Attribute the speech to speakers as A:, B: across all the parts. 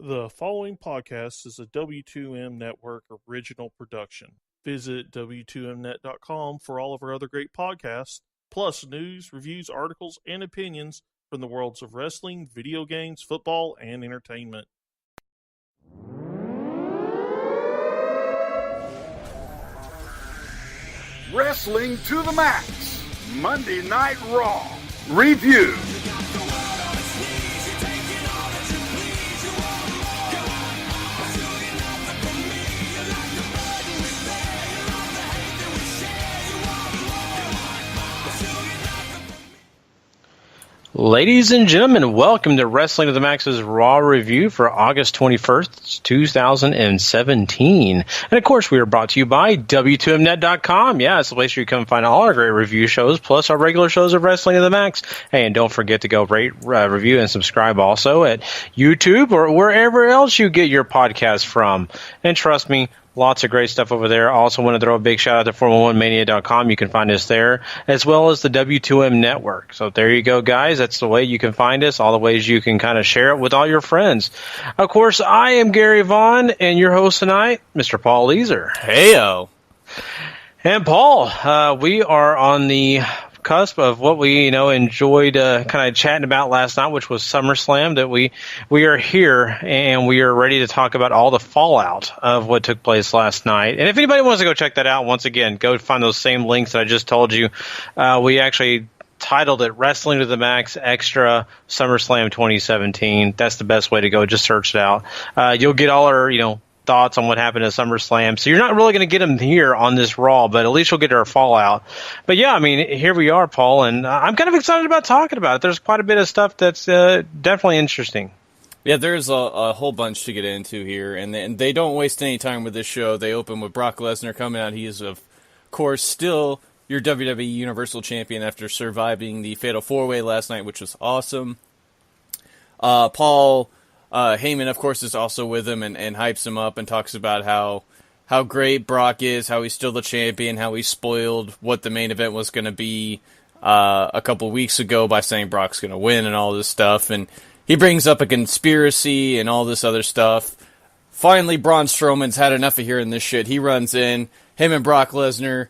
A: The following podcast is a W2M Network original production. Visit W2Mnet.com for all of our other great podcasts, plus news, reviews, articles, and opinions from the worlds of wrestling, video games, football, and entertainment.
B: Wrestling to the Max, Monday Night Raw, Review.
C: Ladies and gentlemen, welcome to Wrestling to the Max's Raw Review for August 21st, 2017. And of course, we are brought to you by W2Mnet.com. Yeah, it's the place where you come find all our great review shows, plus our regular shows of Wrestling to the Max. Hey, and don't forget to go rate, review, and subscribe also at YouTube or wherever else you get your podcast from. And trust me, lots of great stuff over there. Also want to throw a big shout out to Formula1Mania.com. You can find us there, as well as the W2M Network. So there you go, guys. That's the way you can find us, all the ways you can kind of share it with all your friends. Of course, I am Gary Vaughan, and your host tonight, Mr. Paul Leazar.
D: Heyo.
C: And Paul, we are on the cusp of what we enjoyed kind of chatting about last night, which was SummerSlam. That we are here and we are ready to talk about all the fallout of what took place last night. And if anybody wants to go check that out, once again, go find those same links that I just told you. We actually titled it Wrestling to the Max Extra SummerSlam 2017. That's the best way to go. Just search it out. You'll get all our thoughts on what happened at SummerSlam. So you're not really going to get them here on this Raw, but at least you'll get our fallout. But yeah, I mean, here we are, Paul, and I'm kind of excited about talking about it. There's quite a bit of stuff that's definitely interesting.
D: Yeah, there's a whole bunch to get into here, and they don't waste any time with this show. They open with Brock Lesnar coming out. He is, of course, still your WWE Universal Champion after surviving the Fatal 4-Way last night, which was awesome. Paul Heyman, of course, is also with him and hypes him up and talks about how great Brock is, how he's still the champion, how he spoiled what the main event was going to be a couple weeks ago by saying Brock's going to win and all this stuff. And he brings up a conspiracy and all this other stuff. Finally, Braun Strowman's had enough of hearing this shit. He runs in. Him and Brock Lesnar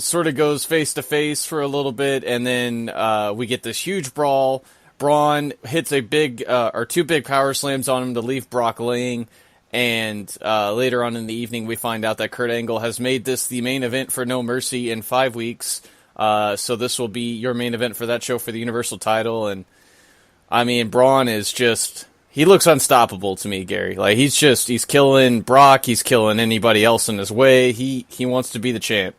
D: sort of goes face-to-face for a little bit, and then we get this huge brawl. Braun hits two big power slams on him to leave Brock laying, and later on in the evening we find out that Kurt Angle has made this the main event for No Mercy in 5 weeks, so this will be your main event for that show for the Universal title. And I mean, Braun is just, he looks unstoppable to me, Gary. Like, he's killing Brock, he's killing anybody else in his way. He wants to be the champ.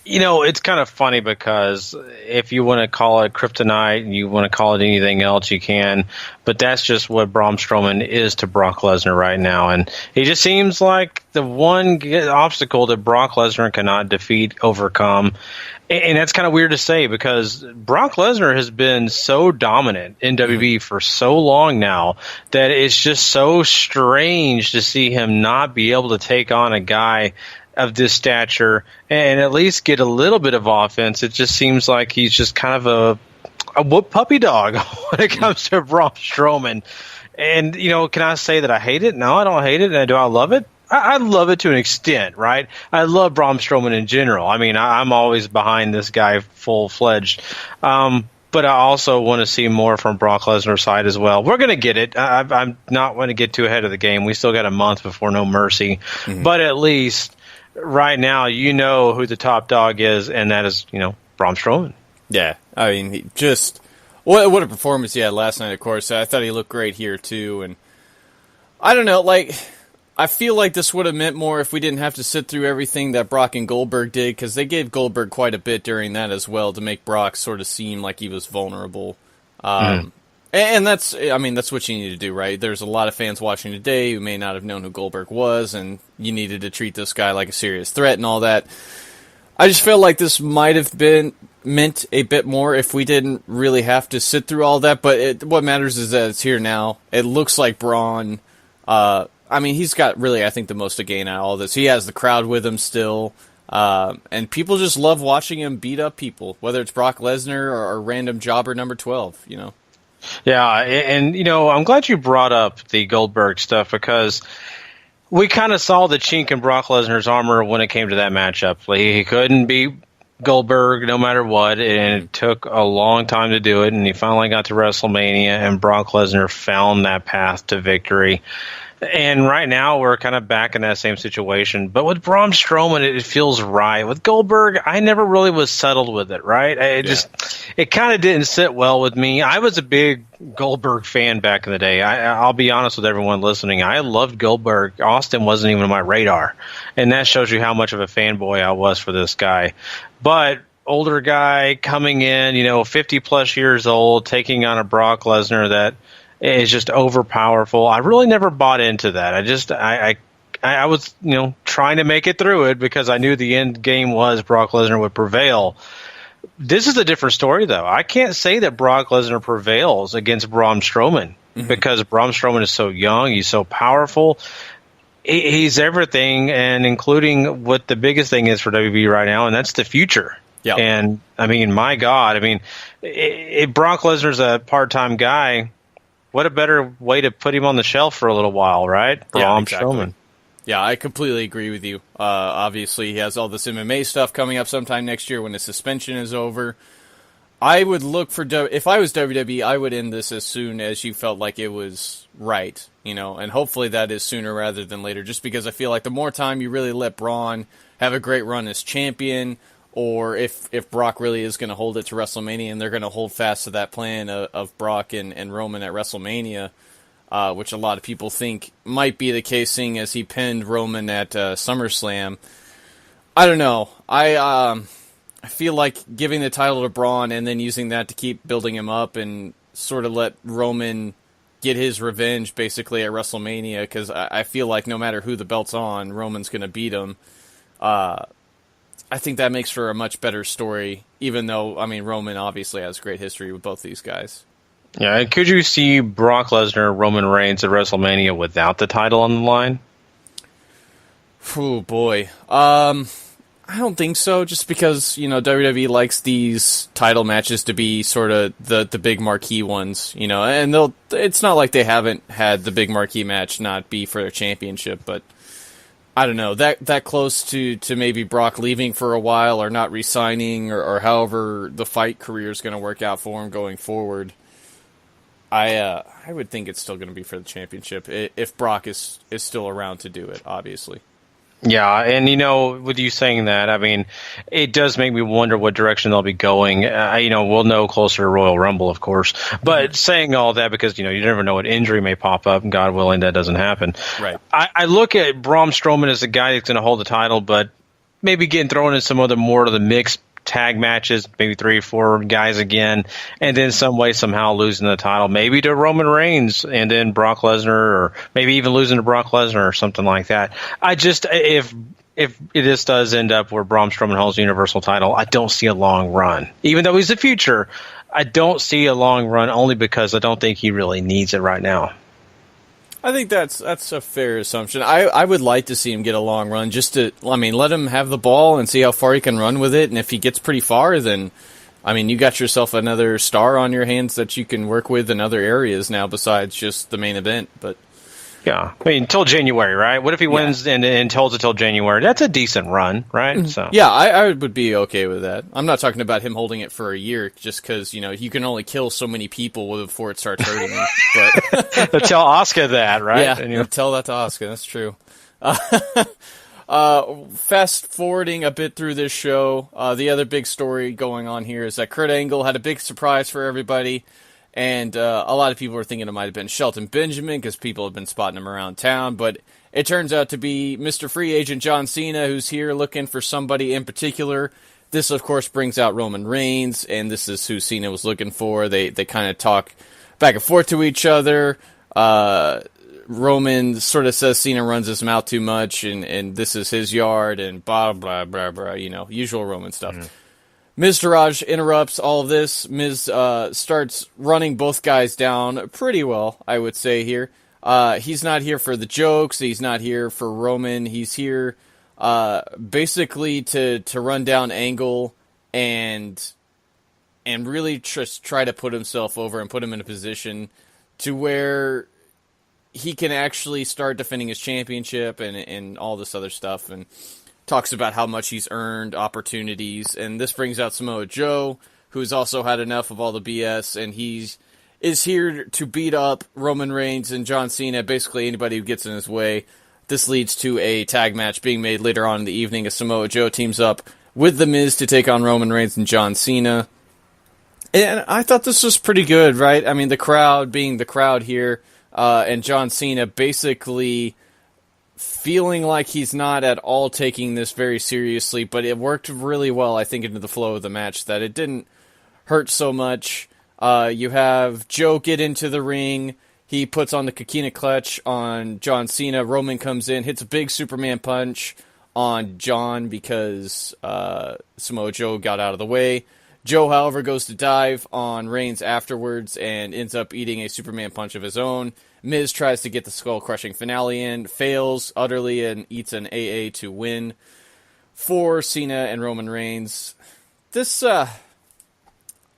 C: It's kind of funny because if you want to call it kryptonite and you want to call it anything else, you can. But that's just what Braun Strowman is to Brock Lesnar right now. And he just seems like the one obstacle that Brock Lesnar cannot overcome. And that's kind of weird to say because Brock Lesnar has been so dominant in WWE for so long now that it's just so strange to see him not be able to take on a guy of this stature and at least get a little bit of offense. It just seems like he's just kind of a whoop puppy dog when it comes to Braun Strowman. And, can I say that I hate it? No, I don't hate it. And do I love it? I love it to an extent, right? I love Braun Strowman in general. I mean, I'm always behind this guy full-fledged. But I also want to see more from Brock Lesnar's side as well. We're going to get it. I'm not going to get too ahead of the game. We still got a month before No Mercy. Mm-hmm. But at least right now, who the top dog is, and that is, Braun Strowman.
D: Yeah, I mean, what a performance he had last night, of course. I thought he looked great here, too. And I don't know, I feel like this would have meant more if we didn't have to sit through everything that Brock and Goldberg did, because they gave Goldberg quite a bit during that as well to make Brock sort of seem like he was vulnerable. And that's what you need to do, right? There's a lot of fans watching today who may not have known who Goldberg was, and you needed to treat this guy like a serious threat and all that. I just feel like this might have been meant a bit more if we didn't really have to sit through all that, but what matters is that it's here now. It looks like Braun, he's got really, I think, the most to gain out of all this. He has the crowd with him still, and people just love watching him beat up people, whether it's Brock Lesnar or random jobber number 12,
C: Yeah, and I'm glad you brought up the Goldberg stuff because we kind of saw the chink in Brock Lesnar's armor when it came to that matchup. He couldn't beat Goldberg no matter what, and it took a long time to do it, and he finally got to WrestleMania, and Brock Lesnar found that path to victory. And right now, we're kind of back in that same situation. But with Braun Strowman, it feels right. With Goldberg, I never really was settled with it, right? It kind of didn't sit well with me. I was a big Goldberg fan back in the day. I'll be honest with everyone listening. I loved Goldberg. Austin wasn't even on my radar. And that shows you how much of a fanboy I was for this guy. But older guy coming in, 50-plus years old, taking on a Brock Lesnar that is just overpowerful. I really never bought into that. I was, trying to make it through it because I knew the end game was Brock Lesnar would prevail. This is a different story, though. I can't say that Brock Lesnar prevails against Braun Strowman because Braun Strowman is so young. He's so powerful. He's everything, and including what the biggest thing is for WWE right now, and that's the future. Yeah. And, my God, if Brock Lesnar's a part-time guy, what a better way to put him on the shelf for a little while, right?
D: Braun Strowman. Yeah, I completely agree with you. Obviously, he has all this MMA stuff coming up sometime next year when his suspension is over. I would look for if I was WWE, I would end this as soon as you felt like it was right, and hopefully that is sooner rather than later. Just because I feel like the more time you really let Braun have a great run as champion, or if Brock really is going to hold it to WrestleMania and they're going to hold fast to that plan of Brock and Roman at WrestleMania, which a lot of people think might be the case, seeing as he pinned Roman at SummerSlam. I don't know. I feel like giving the title to Braun and then using that to keep building him up and sort of let Roman get his revenge basically at WrestleMania, because I feel like no matter who the belt's on, Roman's going to beat him. I think that makes for a much better story, even though, Roman obviously has great history with both these guys.
C: Yeah, and could you see Brock Lesnar, Roman Reigns at WrestleMania without the title on the line?
D: Oh, boy. I don't think so, just because, WWE likes these title matches to be sort of the big marquee ones, and it's not like they haven't had the big marquee match not be for their championship, but I don't know, that close to maybe Brock leaving for a while or not re-signing or however the fight career is going to work out for him going forward. I would think it's still going to be for the championship if Brock is still around to do it, obviously.
C: Yeah, and with you saying that, it does make me wonder what direction they'll be going. We'll know closer to Royal Rumble, of course. But saying all that, because you never know what injury may pop up, and God willing, that doesn't happen.
D: Right.
C: I look at Braun Strowman as a guy that's going to hold the title, but maybe getting thrown in some other more of the mixed tag matches, maybe 3 or 4 guys again, and then some way somehow losing the title, maybe to Roman Reigns and then Brock Lesnar, or maybe even losing to Brock Lesnar or something like that. I just, if this does end up where Braun Strowman holds the Universal title, I don't see a long run. Even though he's the future, I don't see a long run only because I don't think he really needs it right now.
D: I think that's a fair assumption. I would like to see him get a long run, just to, let him have the ball and see how far he can run with it. And if he gets pretty far, then, you got yourself another star on your hands that you can work with in other areas now besides just the main event. But
C: yeah, until January, right? What if he wins and holds it till January? That's a decent run, right? So
D: yeah, I would be okay with that. I'm not talking about him holding it for a year, just because you can only kill so many people before it starts hurting him. But
C: tell Asuka that, right?
D: Yeah, tell that to Asuka. That's true. Fast forwarding a bit through this show, the other big story going on here is that Kurt Angle had a big surprise for everybody. And a lot of people were thinking it might have been Shelton Benjamin because people have been spotting him around town. But it turns out to be Mr. Free Agent John Cena, who's here looking for somebody in particular. This, of course, brings out Roman Reigns, and this is who Cena was looking for. They kind of talk back and forth to each other. Roman sort of says Cena runs his mouth too much, and this is his yard, and blah, blah, blah, blah, usual Roman stuff. Mm-hmm. Miz Taraj interrupts all of this. Miz starts running both guys down pretty well, I would say here. He's not here for the jokes. He's not here for Roman. He's here basically to run down Angle and and really just try to put himself over and put him in a position to where he can actually start defending his championship and all this other stuff, and talks about how much he's earned opportunities. And this brings out Samoa Joe, who's also had enough of all the BS, and is here to beat up Roman Reigns and John Cena, basically anybody who gets in his way. This leads to a tag match being made later on in the evening as Samoa Joe teams up with The Miz to take on Roman Reigns and John Cena. And I thought this was pretty good, right? I mean, the crowd being the crowd here, and John Cena basically feeling like he's not at all taking this very seriously, but it worked really well, I think, into the flow of the match, that it didn't hurt so much. You have Joe get into the ring. He puts on the Coquina clutch on John Cena. Roman comes in, hits a big Superman punch on John because Samoa Joe got out of the way. Joe, however, goes to dive on Reigns afterwards and ends up eating a Superman punch of his own. Miz tries to get the skull-crushing finale in, fails utterly, and eats an AA to win for Cena and Roman Reigns. This, I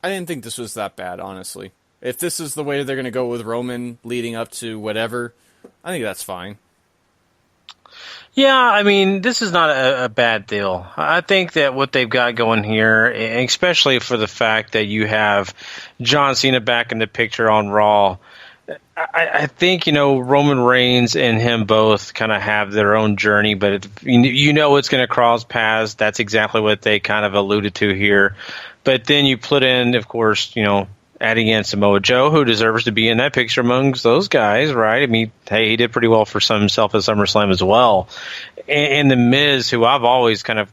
D: didn't think this was that bad, honestly. If this is the way they're going to go with Roman leading up to whatever, I think that's fine.
C: Yeah, I mean, this is not a bad deal. I think that what they've got going here, especially for the fact that you have John Cena back in the picture on Raw, I think, Roman Reigns and him both kind of have their own journey, but it's going to cross paths. That's exactly what they kind of alluded to here. But then you put in, of course, adding in Samoa Joe, who deserves to be in that picture amongst those guys, right? I mean, hey, he did pretty well for himself at SummerSlam as well. And The Miz, who I've always kind of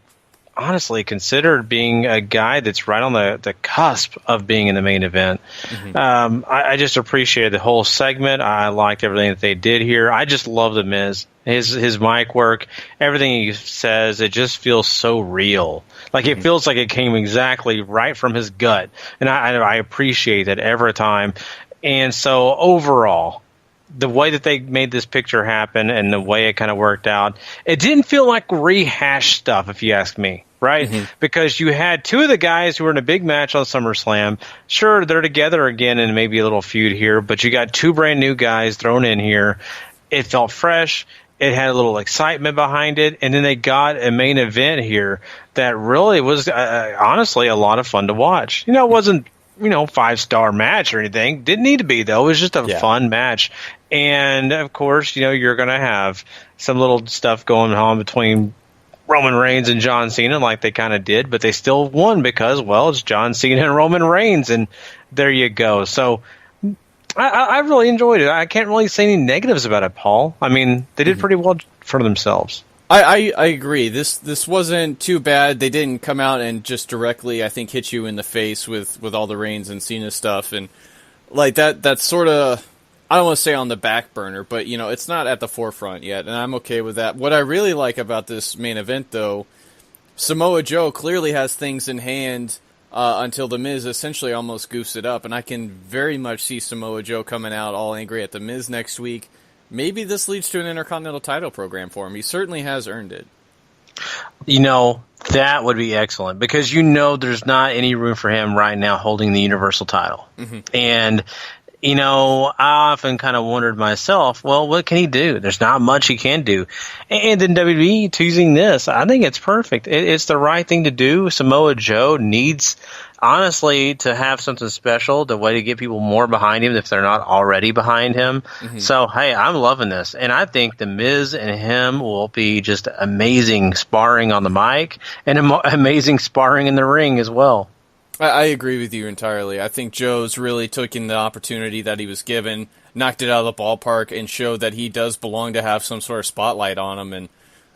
C: honestly considered being a guy that's right on the cusp of being in the main event. Mm-hmm. I just appreciated the whole segment. I liked everything that they did here. I just love The Miz. His mic work, everything he says, it just feels so real. Like, it feels like it came exactly right from his gut. And I appreciate that every time. And so overall, the way that they made this picture happen and the way it kind of worked out, it didn't feel like rehashed stuff, if you ask me, right? Mm-hmm. Because you had two of the guys who were in a big match on SummerSlam. Sure, they're together again in maybe a little feud here, but you got two brand new guys thrown in here. It felt fresh. It had a little excitement behind it, and then they got a main event here that really was honestly a lot of fun to watch. It wasn't 5-star match or anything. Didn't need to be, though. It was just a fun match. And of course, you're going to have some little stuff going on between Roman Reigns and John Cena, like they kind of did, but they still won because, well, it's John Cena and Roman Reigns, and there you go. So I really enjoyed it. I can't really say any negatives about it, Paul. I mean, they did pretty well for themselves.
D: I agree. This wasn't too bad. They didn't come out and just directly, I think, hit you in the face with all the Reigns and Cena stuff. And like that's sort of, I don't want to say on the back burner, but it's not at the forefront yet, and I'm okay with that. What I really like about this main event, though, Samoa Joe clearly has things in hand until The Miz essentially almost goofs it up, and I can very much see Samoa Joe coming out all angry at The Miz next week. Maybe this leads to an Intercontinental title program for him. He certainly has earned it.
C: That would be excellent because there's not any room for him right now holding the Universal title. Mm-hmm. And, I often kind of wondered myself, well, what can he do? There's not much he can do. And then WWE choosing this, I think it's perfect. It's the right thing to do. Samoa Joe needs, honestly, to have something special, the way to get people more behind him if they're not already behind him. Mm-hmm. So, hey, I'm loving this. And I think The Miz and him will be just amazing sparring on the mic and amazing sparring in the ring as well.
D: I agree with you entirely. I think Joe's really taken the opportunity that he was given, knocked it out of the ballpark, and showed that he does belong to have some sort of spotlight on him. And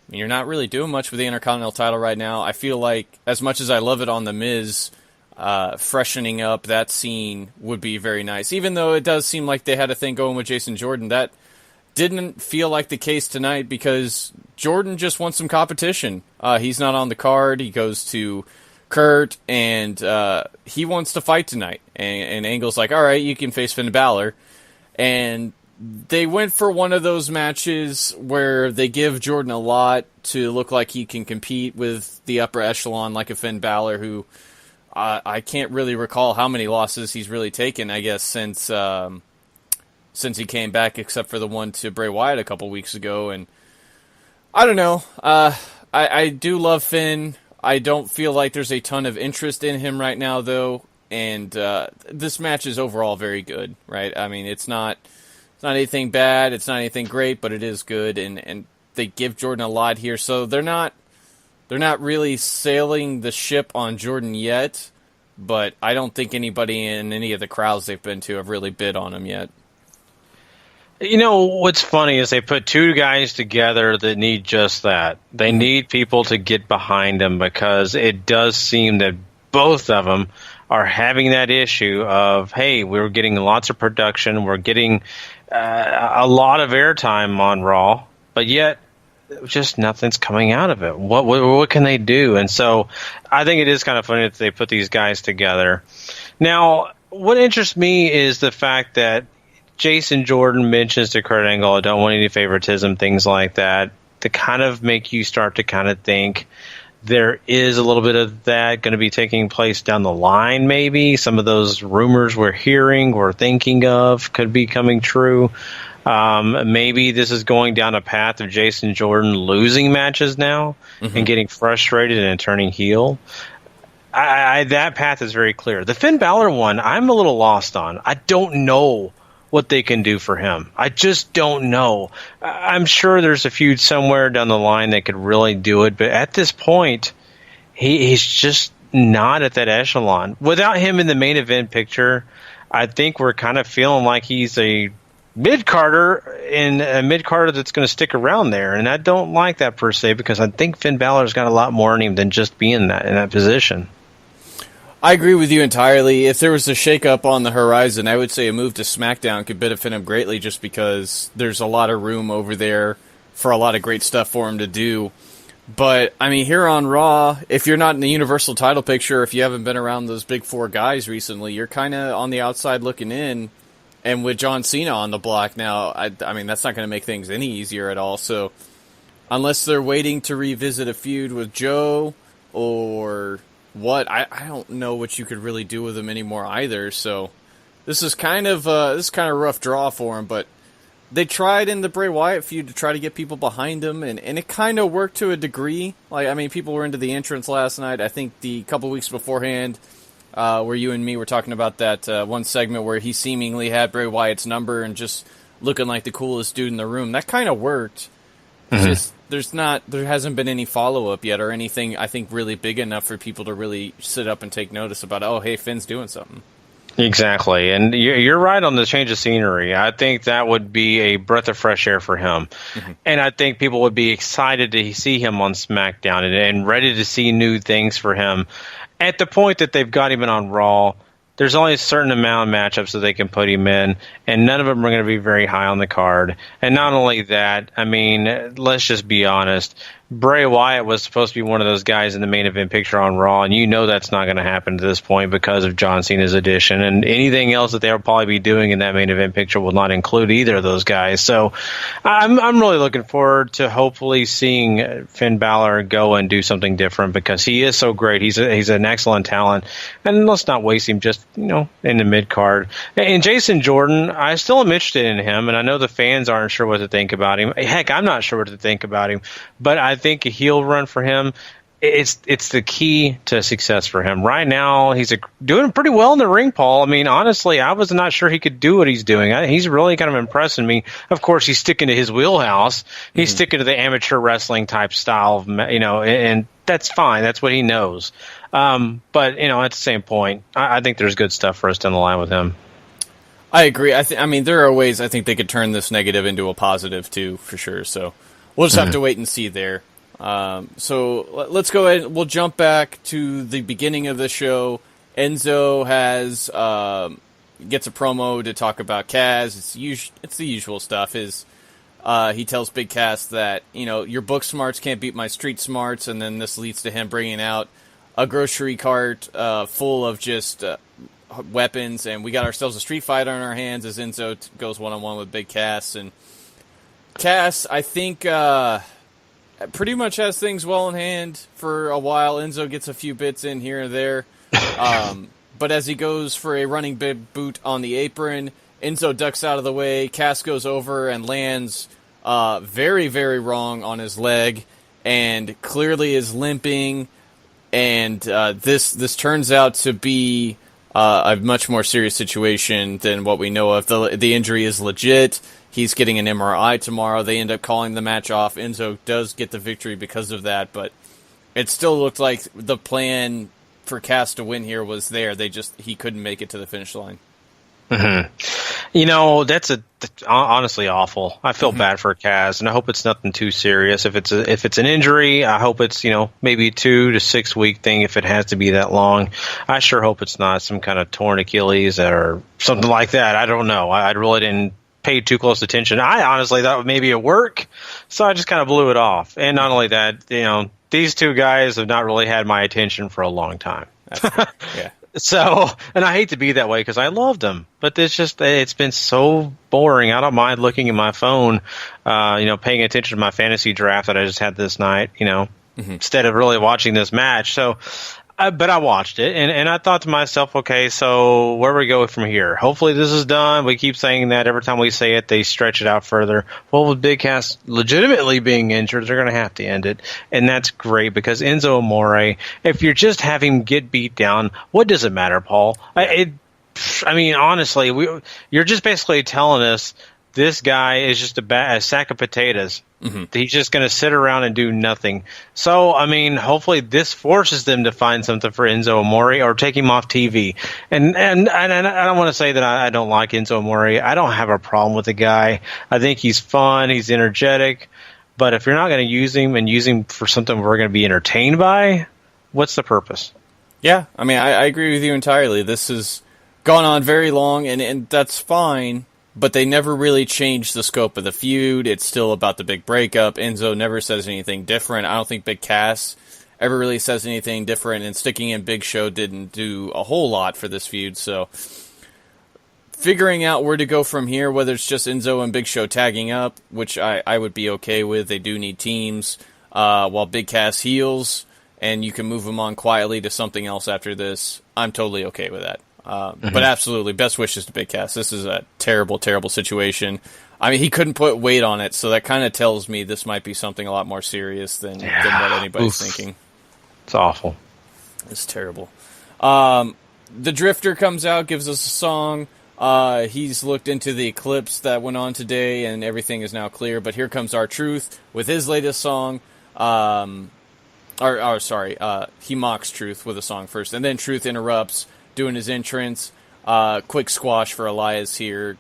D: you're not really doing much with the Intercontinental title right now. I feel like, as much as I love it on The Miz, freshening up that scene would be very nice. Even though it does seem like they had a thing going with Jason Jordan, that didn't feel like the case tonight because Jordan just wants some competition. He's not on the card. He goes to Kurt, and he wants to fight tonight. And Angle's like, all right, you can face Finn Balor. And they went for one of those matches where they give Jordan a lot to look like he can compete with the upper echelon, like a Finn Balor, who I can't really recall how many losses he's really taken, I guess, since he came back, except for the one to Bray Wyatt a couple weeks ago. And I don't know. I do love Finn. I don't feel like there's a ton of interest in him right now, though. And this match is overall very good, right? I mean, it's not anything bad. It's not anything great, but it is good. And they give Jordan a lot here, so they're not really sailing the ship on Jordan yet. But I don't think anybody in any of the crowds they've been to have really bid on him yet.
C: You know, what's funny is they put two guys together that need just that. They need people to get behind them, because it does seem that both of them are having that issue of, hey, we're getting lots of production, we're getting a lot of airtime on Raw, but yet just nothing's coming out of it. What can they do? And so I think it is kind of funny that they put these guys together. Now, what interests me is the fact that Jason Jordan mentions to Kurt Angle, I don't want any favoritism, things like that, to kind of make you start to kind of think there is a little bit of that going to be taking place down the line, maybe. Some of those rumors we're hearing or thinking of could be coming true. Maybe this is going down a path of Jason Jordan losing matches now and getting frustrated and turning heel. That path is very clear. The Finn Balor one, I'm a little lost on. I don't know what they can do for him. I just don't know. I'm sure there's a feud somewhere down the line that could really do it, but at this point, he's just not at that echelon. Without him in the main event picture, I think we're kind of feeling like he's a mid-carder, and a mid-carder that's going to stick around there, and I don't like that per se, because I think Finn Balor's got a lot more in him than just being in that position.
D: I agree with you entirely. If there was a shakeup on the horizon, I would say a move to SmackDown could benefit him greatly, just because there's a lot of room over there for a lot of great stuff for him to do. But, I mean, here on Raw, if you're not in the Universal title picture, if you haven't been around those big four guys recently, you're kind of on the outside looking in. And with John Cena on the block now, I mean, that's not going to make things any easier at all. So, unless they're waiting to revisit a feud with Joe or what, I don't know what you could really do with him anymore either. So, this is kind of a rough draw for him. But they tried in the Bray Wyatt feud to try to get people behind him, and it kind of worked to a degree. Like, I mean, people were into the entrance last night. I think the couple weeks beforehand, where you and me were talking about that one segment where he seemingly had Bray Wyatt's number and just looking like the coolest dude in the room. That kind of worked. Just there hasn't been any follow-up yet or anything, I think, really big enough for people to really sit up and take notice about, oh, hey, Finn's doing something.
C: Exactly, and you're right on the change of scenery. I think that would be a breath of fresh air for him, and I think people would be excited to see him on SmackDown and ready to see new things for him. At the point that they've got him in on Raw, there's only a certain amount of matchups that they can put him in, and none of them are going to be very high on the card. And not only that, I mean, let's just be honest. Bray Wyatt was supposed to be one of those guys in the main event picture on Raw, and you know that's not going to happen at this point because of John Cena's addition. And anything else that they'll probably be doing in that main event picture will not include either of those guys. So I'm really looking forward to hopefully seeing Finn Balor go and do something different, because he is so great. He's an excellent talent, and let's not waste him just in the mid card. And Jason Jordan, I still am interested in him, and I know the fans aren't sure what to think about him. Heck, I'm not sure what to think about him, but I think a heel run for him, it's the key to success for him. Right now, he's doing pretty well in the ring, Paul. I mean, honestly, I was not sure he could do what he's doing. He's really kind of impressing me. Of course, he's sticking to his wheelhouse. He's sticking to the amateur wrestling type style, and that's fine. That's what he knows. But, at the same point, I think there's good stuff for us down the line with him.
D: I agree. I mean, there are ways I think they could turn this negative into a positive, too, for sure. So we'll just have to wait and see there. So let's go ahead. We'll jump back to the beginning of the show. Enzo gets a promo to talk about Cass. It's the usual stuff. He tells Big Cass that, your book smarts can't beat my street smarts, and then this leads to him bringing out a grocery cart full of just weapons, and we got ourselves a street fight on our hands as Enzo goes one-on-one with Big Cass. And Cass, I think, pretty much has things well in hand for a while. Enzo gets a few bits in here and there. But as he goes for a running boot on the apron, Enzo ducks out of the way. Cass goes over and lands very, very wrong on his leg, and clearly is limping. And this turns out to be a much more serious situation than what we know of. The injury is legit. He's getting an MRI tomorrow. They end up calling the match off. Enzo does get the victory because of that, but it still looked like the plan for Cass to win here was there. He couldn't make it to the finish line.
C: Mm-hmm. That's honestly awful. I feel bad for Cass, and I hope it's nothing too serious. If it's an injury, I hope it's maybe 2 to 6 week thing. If it has to be that long, I sure hope it's not some kind of torn Achilles or something like that. I don't know. I really didn't pay too close attention. I honestly thought maybe it worked, so I just kind of blew it off. And not only that, these two guys have not really had my attention for a long time.
D: Yeah.
C: So, and I hate to be that way because I loved them, but it's been so boring. I don't mind looking at my phone, paying attention to my fantasy draft that I just had this night, instead of really watching this match. So, but I watched it and I thought to myself, okay, so where do we go from here? Hopefully this is done. We keep saying that every time we say it, they stretch it out further. Well, with Big Cass legitimately being injured, they're going to have to end it. And that's great because Enzo Amore, if you're just having him get beat down, what does it matter, Paul? Honestly, you're just basically telling us this guy is just a sack of potatoes. Mm-hmm. He's just going to sit around and do nothing. So, hopefully this forces them to find something for Enzo Amore or take him off TV. And I don't want to say that I don't like Enzo Amore. I don't have a problem with the guy. I think he's fun. He's energetic. But if you're not going to use him for something we're going to be entertained by, what's the purpose?
D: Yeah, I agree with you entirely. This has gone on very long, and that's fine. But they never really changed the scope of the feud. It's still about the big breakup. Enzo never says anything different. I don't think Big Cass ever really says anything different. And sticking in Big Show didn't do a whole lot for this feud. So figuring out where to go from here, whether it's just Enzo and Big Show tagging up, which I would be okay with. They do need teams. While Big Cass heals, and you can move him on quietly to something else after this, I'm totally okay with that. But absolutely, best wishes to Big Cass. This is a terrible, terrible situation. He couldn't put weight on it, so that kind of tells me this might be something a lot more serious than what anybody's thinking.
C: It's awful.
D: It's terrible. The Drifter comes out, gives us a song. He's looked into the eclipse that went on today, and everything is now clear. But here comes R-Truth with his latest song. He mocks Truth with a song first, and then Truth interrupts, doing his entrance. Quick squash for Elias here,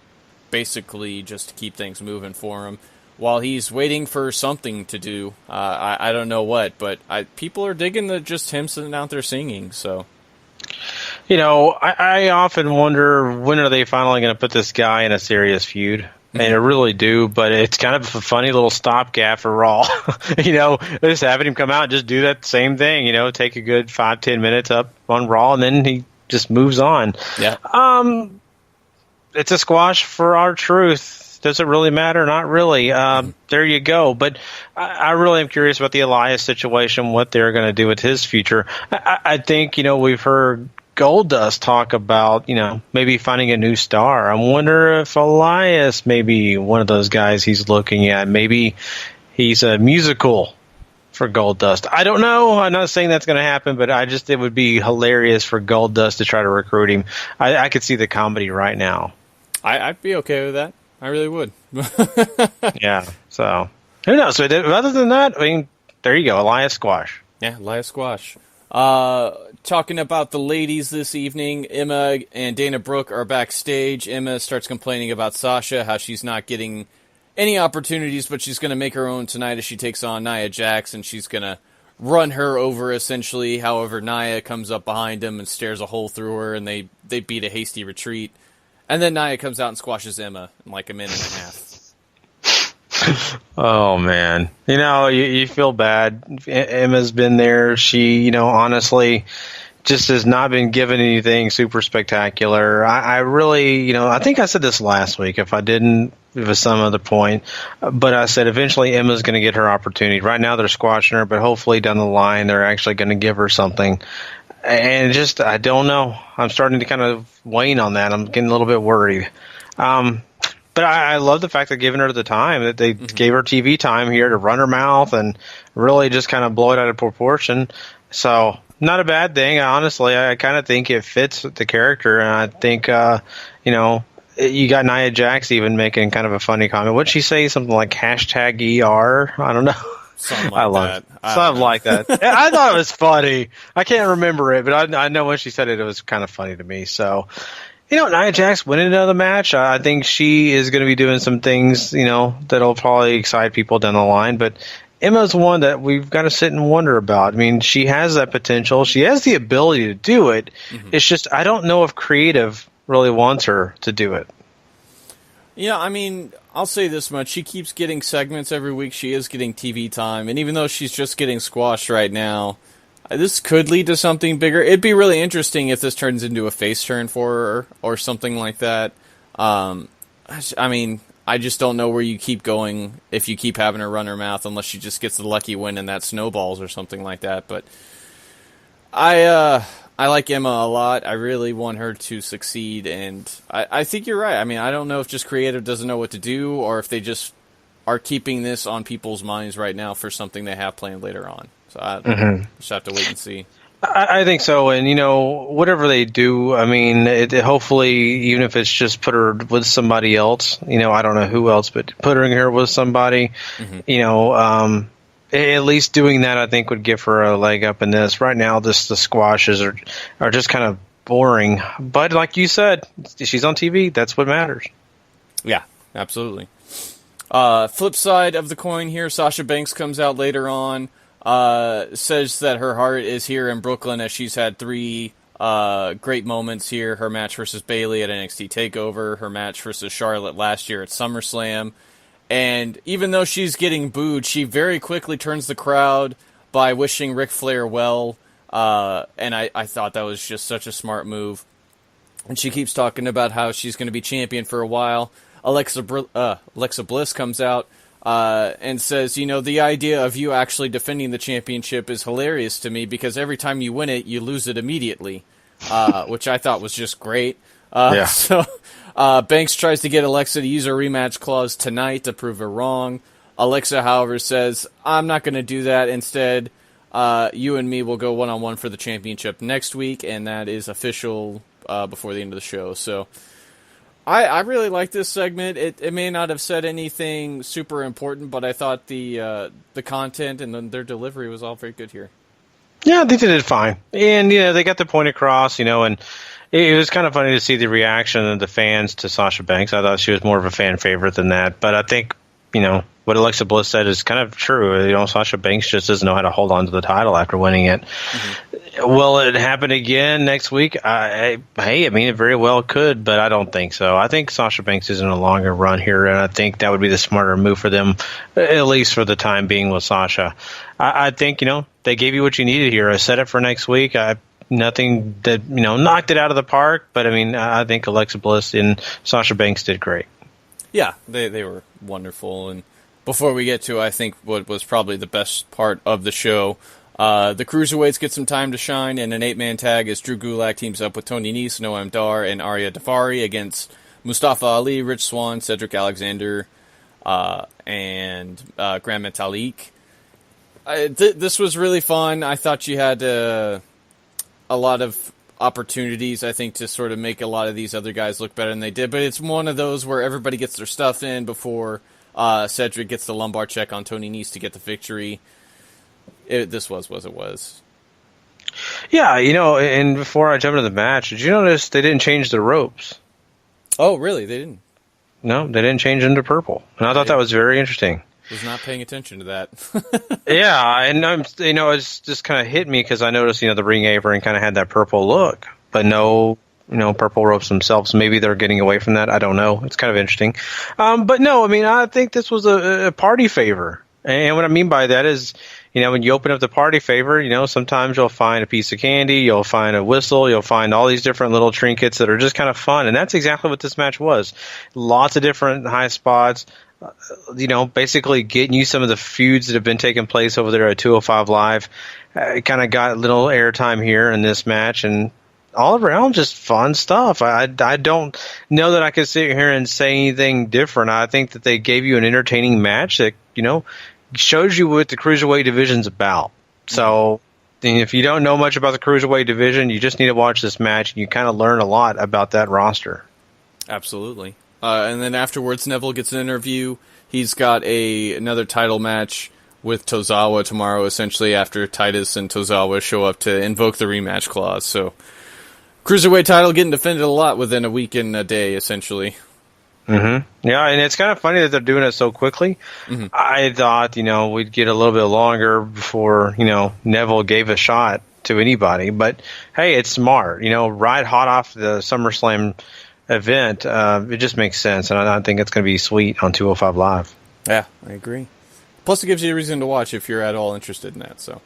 D: basically just to keep things moving for him while he's waiting for something to do. I don't know what, but people are digging just him sitting out there singing. So,
C: I often wonder, when are they finally going to put this guy in a serious feud? And I really do, but it's kind of a funny little stopgap for Raw. Just having him come out and just do that same thing, take a good 5-10 minutes up on Raw, and then he just moves on.
D: Yeah.
C: It's a squash for R-Truth. Does it really matter? Not really. There you go. But I really am curious about the Elias situation, what they're going to do with his future. I think, we've heard Goldust talk about, maybe finding a new star. I wonder if Elias may be one of those guys he's looking at. Maybe he's a musical for Goldust. I don't know. I'm not saying that's going to happen, but it would be hilarious for Goldust to try to recruit him. I could see the comedy right now.
D: I'd be okay with that. I really would.
C: Yeah. So who knows? So other than that, there you go. Elias Squash.
D: Yeah, Elias Squash. Talking about the ladies this evening, Emma and Dana Brooke are backstage. Emma starts complaining about Sasha, how she's not getting any opportunities, but she's going to make her own tonight as she takes on Nia Jax, and she's going to run her over, essentially. However, Nia comes up behind him and stares a hole through her, and they beat a hasty retreat. And then Nia comes out and squashes Emma in like a minute and a half.
C: Oh, man. You feel bad. Emma's been there. She, honestly, just has not been given anything super spectacular. I really, I think I said this last week. If I didn't, it was some other point. But I said eventually Emma's going to get her opportunity. Right now they're squashing her, but hopefully down the line they're actually going to give her something. And just, I don't know. I'm starting to kind of wane on that. I'm getting a little bit worried. But I love the fact that giving her the time, that they gave her TV time here to run her mouth and really just kind of blow it out of proportion. So, not a bad thing. Honestly, I kind of think it fits the character. And I think, you got Nia Jax even making kind of a funny comment. What'd she say? Something like hashtag ER? I don't know.
D: Something like that.
C: Something like that. I thought it was funny. I can't remember it, but I know when she said it, it was kind of funny to me. So, Nia Jax winning another match, I think she is going to be doing some things, that'll probably excite people down the line. But Emma's one that we've got to sit and wonder about. I mean, she has that potential. She has the ability to do it. It's just, I don't know if creative really wants her to do it.
D: Yeah, I mean, I'll say this much. She keeps getting segments every week. She is getting TV time. And even though she's just getting squashed right now, this could lead to something bigger. It'd be really interesting if this turns into a face turn for her or something like that. I mean, I just don't know where you keep going if you keep having her run her mouth unless she just gets the lucky win and that snowballs or something like that. But I like Emma a lot. I really want her to succeed, and I think you're right. I mean, I don't know if just creative doesn't know what to do or if they just are keeping this on people's minds right now for something they have planned later on. So I just have to wait and see.
C: I think so, and whatever they do, I mean, hopefully, even if it's just put her with somebody else, I don't know who else, but put her in here with somebody, at least doing that, I think, would give her a leg up in this. Right now, the squashes are just kind of boring. But like you said, she's on TV. That's what matters.
D: Yeah, absolutely. Flip side of the coin here, Sasha Banks comes out later on, says that her heart is here in Brooklyn as she's had 3 great moments here. Her match versus Bayley at NXT TakeOver, her match versus Charlotte last year at SummerSlam. And even though she's getting booed, she very quickly turns the crowd by wishing Ric Flair well. And I thought that was just such a smart move. And she keeps talking about how she's going to be champion for a while. Alexa Bliss comes out and says, the idea of you actually defending the championship is hilarious to me because every time you win it, you lose it immediately, which I thought was just great. So Banks tries to get Alexa to use her rematch clause tonight to prove her wrong. Alexa, however, says, I'm not going to do that. Instead, you and me will go one-on-one for the championship next week, and that is official before the end of the show. So I really like this segment. It may not have said anything super important, but I thought the content and their delivery was all very good here.
C: Yeah, I think they did fine. And, they got the point across, and it was kind of funny to see the reaction of the fans to Sasha Banks. I thought she was more of a fan favorite than that. But I think, what Alexa Bliss said is kind of true. Sasha Banks just doesn't know how to hold on to the title after winning it. Will it happen again next week? It very well could, but I don't think so. I think Sasha Banks is in a longer run here, and I think that would be the smarter move for them, at least for the time being with Sasha. I think, they gave you what you needed here. I set it for next week. Nothing that, knocked it out of the park, but I think Alexa Bliss and Sasha Banks did great.
D: Yeah, they were wonderful. And before we get to, I think, what was probably the best part of the show, the Cruiserweights get some time to shine in an 8-man tag as Drew Gulak teams up with Tony Nese, Noam Dar, and Arya Daivari against Mustafa Ali, Rich Swann, Cedric Alexander, and Grand Metalik. This was really fun. I thought you had a lot of opportunities, I think, to sort of make a lot of these other guys look better than they did. But it's one of those where everybody gets their stuff in before Cedric gets the lumbar check on Tony Nese to get the victory. This was what it was.
C: Yeah, and before I jump into the match, did you notice they didn't change the ropes?
D: Oh, really? They didn't?
C: No, they didn't change them to purple. And I thought that was very interesting.
D: Was not paying attention to that.
C: Yeah, and it's just kind of hit me because I noticed, the ring apron kind of had that purple look, but no, purple ropes themselves. Maybe they're getting away from that. I don't know. It's kind of interesting. But no, I think this was a party favor. And what I mean by that is, when you open up the party favor, sometimes you'll find a piece of candy, you'll find a whistle, you'll find all these different little trinkets that are just kind of fun. And that's exactly what this match was. Lots of different high spots, basically getting you some of the feuds that have been taking place over there at 205 Live. Kind of got a little airtime here in this match, and all around just fun stuff. I don't know that I could sit here and say anything different. I think that they gave you an entertaining match that, shows you what the Cruiserweight division's about. So if you don't know much about the Cruiserweight division, you just need to watch this match, and you kind of learn a lot about that roster.
D: Absolutely. And then afterwards, Neville gets an interview. He's got another title match with Tozawa tomorrow, essentially, after Titus and Tozawa show up to invoke the rematch clause. So, Cruiserweight title getting defended a lot within a week and a day, essentially.
C: Mm-hmm. Yeah, and it's kind of funny that they're doing it so quickly. Mm-hmm. I thought, we'd get a little bit longer before, Neville gave a shot to anybody. But, hey, it's smart. Right hot off the SummerSlam event, it just makes sense. And I think it's going to be sweet on 205 Live.
D: Yeah, I agree. Plus, it gives you a reason to watch if you're at all interested in that. So,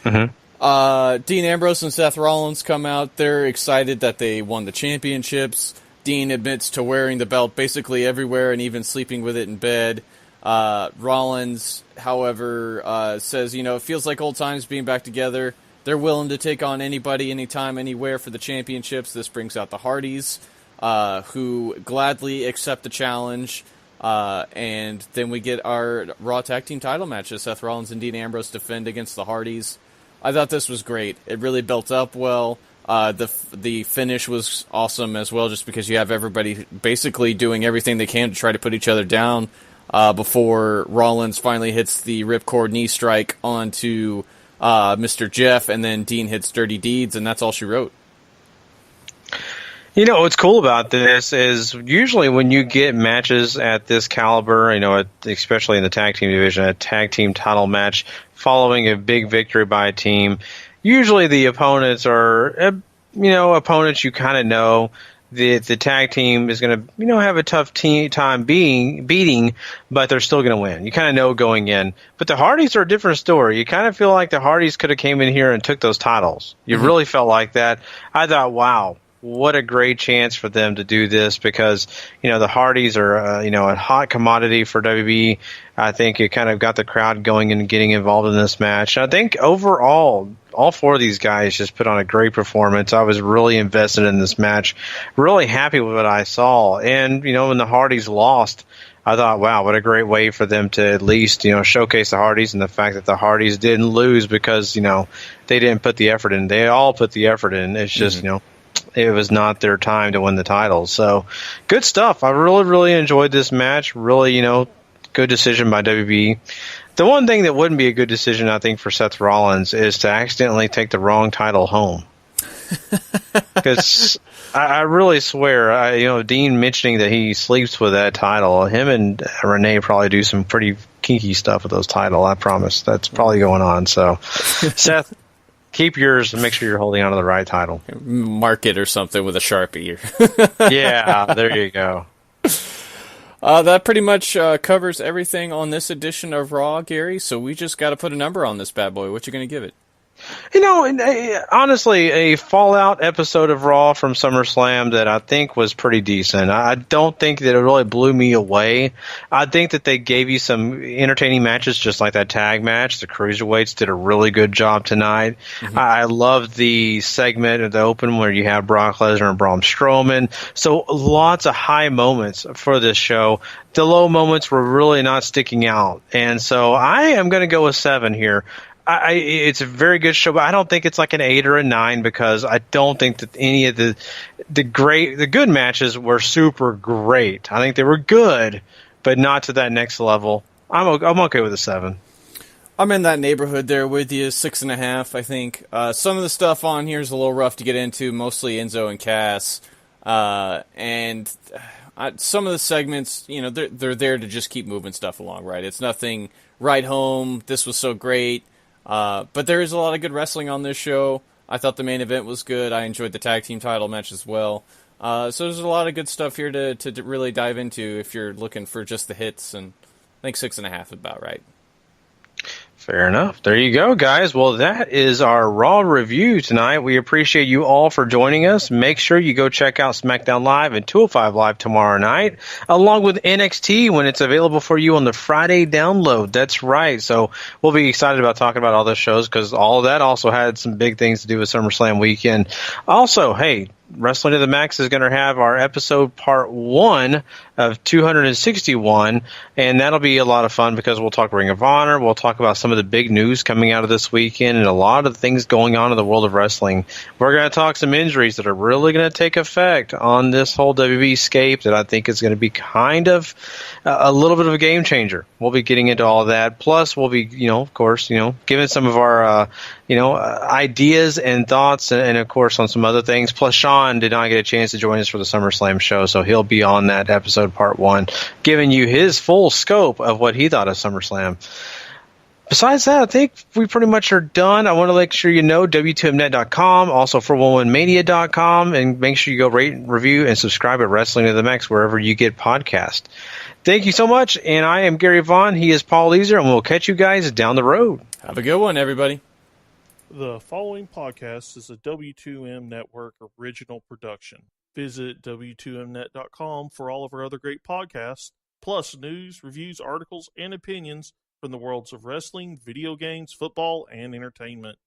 D: Dean Ambrose and Seth Rollins come out. They're excited that they won the championships. Dean admits to wearing the belt basically everywhere and even sleeping with it in bed. Rollins, however, says, it feels like old times being back together. They're willing to take on anybody, anytime, anywhere for the championships. This brings out the Hardys, who gladly accept the challenge. And then we get our Raw Tag Team title matches. Seth Rollins and Dean Ambrose defend against the Hardys. I thought this was great. It really built up well. The finish was awesome as well, just because you have everybody basically doing everything they can to try to put each other down before Rollins finally hits the ripcord knee strike onto Mr. Jeff, and then Dean hits Dirty Deeds, and that's all she wrote.
C: What's cool about this is usually when you get matches at this caliber, especially in the tag team division, a tag team title match following a big victory by a team, usually the opponents are, opponents you kind of know. The tag team is going to, have a tough time beating, but they're still going to win. You kind of know going in. But the Hardys are a different story. You kind of feel like the Hardys could have came in here and took those titles. You really felt like that. I thought, wow, what a great chance for them to do this, because, the Hardys are, a hot commodity for WWE. I think it kind of got the crowd going and getting involved in this match. And I think overall, all four of these guys just put on a great performance. I was really invested in this match, really happy with what I saw. And, when the Hardys lost, I thought, wow, what a great way for them to at least, showcase the Hardys, and the fact that the Hardys didn't lose because, they didn't put the effort in. They all put the effort in. It's just, it was not their time to win the titles. So, good stuff. I really, really enjoyed this match. Really, good decision by WB. The one thing that wouldn't be a good decision, I think, for Seth Rollins is to accidentally take the wrong title home. Because I really swear, Dean mentioning that he sleeps with that title, him and Renee probably do some pretty kinky stuff with those titles. I promise. That's probably going on. So, Seth, keep yours and make sure you're holding on to the right title.
D: Mark it or something with a Sharpie.
C: Yeah, there you go.
D: That pretty much covers everything on this edition of Raw, Gary, so we just got to put a number on this bad boy. What you going to give it?
C: Honestly, a Fallout episode of Raw from SummerSlam that I think was pretty decent. I don't think that it really blew me away. I think that they gave you some entertaining matches, just like that tag match. The Cruiserweights did a really good job tonight. Mm-hmm. I loved the segment at the open where you have Brock Lesnar and Braun Strowman. So lots of high moments for this show. The low moments were really not sticking out. And so I am going to go with 7 here. It's a very good show, but I don't think it's like an 8 or a 9, because I don't think that any of the good matches were super great. I think they were good, but not to that next level. I'm okay with a 7.
D: I'm in that neighborhood there with you, 6.5. I think some of the stuff on here is a little rough to get into, mostly Enzo and Cass, and some of the segments, they're there to just keep moving stuff along, right? It's nothing right home. This was so great. But there is a lot of good wrestling on this show. I thought the main event was good. I enjoyed the tag team title match as well. So there's a lot of good stuff here to really dive into if you're looking for just the hits, and I think 6.5 is about right.
C: Fair enough. There you go, guys. Well, that is our Raw review tonight. We appreciate you all for joining us. Make sure you go check out SmackDown Live and 205 Live tomorrow night, along with NXT when it's available for you on the Friday download. That's right. So we'll be excited about talking about all those shows because all of that also had some big things to do with SummerSlam weekend. Also, hey, Wrestling to the Max is going to have our episode part 1 of 261, and that'll be a lot of fun because we'll talk Ring of Honor, we'll talk about some of the big news coming out of this weekend, and a lot of things going on in the world of wrestling. We're going to talk some injuries that are really going to take effect on this whole WWE scape that I think is going to be kind of a little bit of a game changer. We'll be getting into all of that. Plus, we'll be, of course, giving some of our, ideas and thoughts, and of course on some other things. Plus, Sean did not get a chance to join us for the SummerSlam show, so he'll be on that episode part 1, giving you his full scope of what he thought of SummerSlam. Besides that, I think we pretty much are done. I want to make sure you know W2Mnet.com, also 411mania.com, and make sure you go rate, review, and subscribe at Wrestling to the Max wherever you get podcasts. Thank you so much, and I am Gary Vaughan. He is Paul Leazar, and we'll catch you guys down the road.
D: Have a good one, everybody.
A: The following podcast is a W2M Network original production. Visit W2Mnet.com for all of our other great podcasts, plus news, reviews, articles, and opinions from the worlds of wrestling, video games, football, and entertainment.